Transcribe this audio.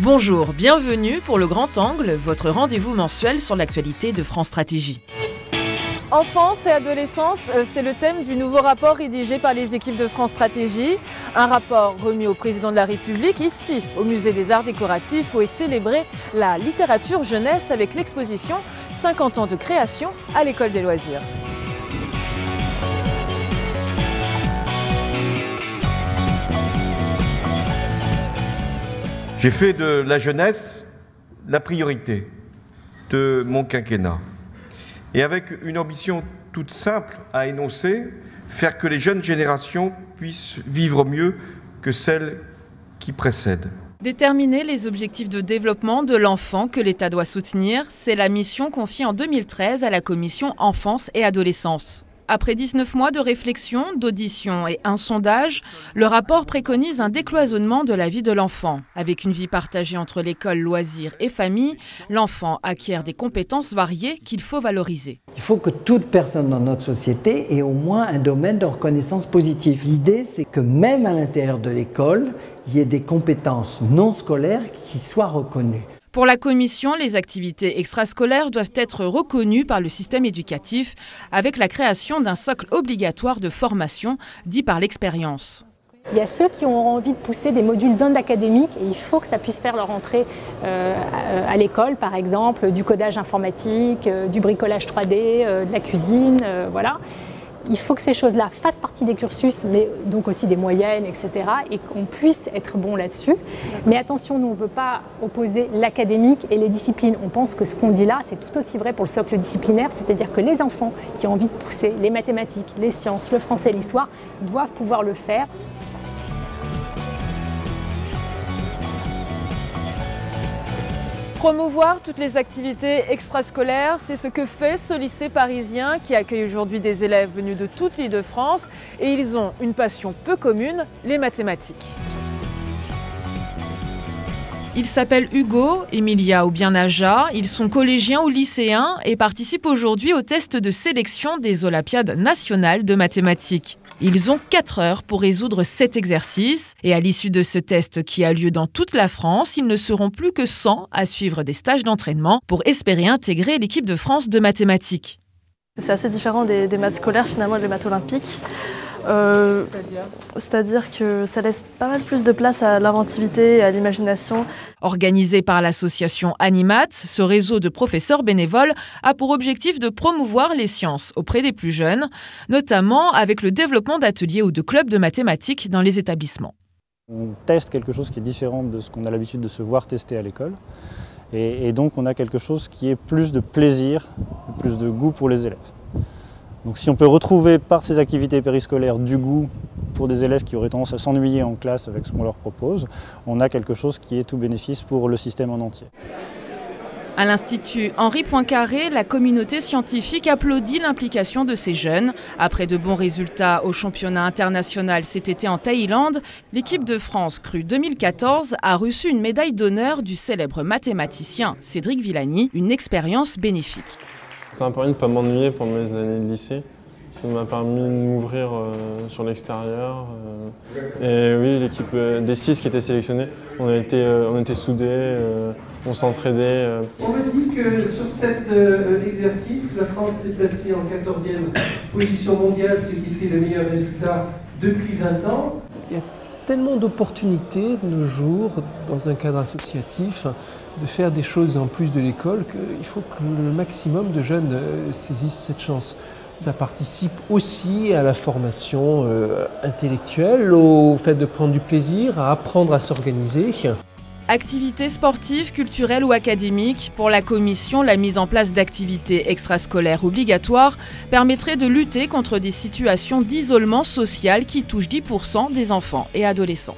Bonjour, bienvenue pour le Grand Angle, votre rendez-vous mensuel sur l'actualité de France Stratégie. Enfance et adolescence, c'est le thème du nouveau rapport rédigé par les équipes de France Stratégie. Un rapport remis au président de la République ici, au Musée des Arts Décoratifs, où est célébrée la littérature jeunesse avec l'exposition 50 ans de création à l'École des loisirs. J'ai fait de la jeunesse la priorité de mon quinquennat. Et avec une ambition toute simple à énoncer, faire que les jeunes générations puissent vivre mieux que celles qui précèdent. Déterminer les objectifs de développement de l'enfant que l'État doit soutenir, c'est la mission confiée en 2013 à la commission Enfance et Adolescence. Après 19 mois de réflexion, d'audition et un sondage, le rapport préconise un décloisonnement de la vie de l'enfant. Avec une vie partagée entre l'école, loisirs et famille, l'enfant acquiert des compétences variées qu'il faut valoriser. Il faut que toute personne dans notre société ait au moins un domaine de reconnaissance positive. L'idée, c'est que même à l'intérieur de l'école, il y ait des compétences non scolaires qui soient reconnues. Pour la commission, les activités extrascolaires doivent être reconnues par le système éducatif avec la création d'un socle obligatoire de formation dit par l'expérience. Il y a ceux qui ont envie de pousser des modules d'Inde académique et il faut que ça puisse faire leur entrée à l'école, par exemple, du codage informatique, du bricolage 3D, de la cuisine, voilà. Il faut que ces choses-là fassent partie des cursus, mais donc aussi des moyennes, etc. et qu'on puisse être bon là-dessus. Mais attention, nous, on ne veut pas opposer l'académique et les disciplines. On pense que ce qu'on dit là, c'est tout aussi vrai pour le socle disciplinaire, c'est-à-dire que les enfants qui ont envie de pousser les mathématiques, les sciences, le français, l'histoire, doivent pouvoir le faire. Promouvoir toutes les activités extrascolaires, c'est ce que fait ce lycée parisien qui accueille aujourd'hui des élèves venus de toute l'Île-de-France et ils ont une passion peu commune, les mathématiques. Ils s'appellent Hugo, Emilia ou bien Naja, ils sont collégiens ou lycéens et participent aujourd'hui au test de sélection des Olympiades nationales de mathématiques. Ils ont 4 heures pour résoudre cet exercice et à l'issue de ce test qui a lieu dans toute la France, ils ne seront plus que 100 à suivre des stages d'entraînement pour espérer intégrer l'équipe de France de mathématiques. C'est assez différent des maths scolaires finalement et des maths olympiques. C'est-à-dire que ça laisse pas mal plus de place à l'inventivité et à l'imagination. Organisé par l'association Animat, ce réseau de professeurs bénévoles a pour objectif de promouvoir les sciences auprès des plus jeunes, notamment avec le développement d'ateliers ou de clubs de mathématiques dans les établissements. On teste quelque chose qui est différent de ce qu'on a l'habitude de se voir tester à l'école. Et donc on a quelque chose qui est plus de plaisir, plus de goût pour les élèves. Donc si on peut retrouver par ces activités périscolaires du goût pour des élèves qui auraient tendance à s'ennuyer en classe avec ce qu'on leur propose, on a quelque chose qui est tout bénéfice pour le système en entier. À l'Institut Henri Poincaré, la communauté scientifique applaudit l'implication de ces jeunes. Après de bons résultats au championnat international cet été en Thaïlande, l'équipe de France Cru 2014 a reçu une médaille d'honneur du célèbre mathématicien Cédric Villani, une expérience bénéfique. Ça m'a permis de ne pas m'ennuyer pendant mes années de lycée. Ça m'a permis de m'ouvrir sur l'extérieur. Et oui, l'équipe des 6 qui étaient sélectionnés, on était soudés, on s'entraidait. On me dit que sur cet exercice, la France s'est placée en 14e position mondiale, ce qui était le meilleur résultat depuis 20 ans. Il y a tellement d'opportunités de nos jours, dans un cadre associatif, de faire des choses en plus de l'école qu'il faut que le maximum de jeunes saisissent cette chance. Ça participe aussi à la formation intellectuelle, au fait de prendre du plaisir, à apprendre à s'organiser. Activités sportives, culturelles ou académiques, pour la commission, la mise en place d'activités extrascolaires obligatoires permettrait de lutter contre des situations d'isolement social qui touchent 10% des enfants et adolescents.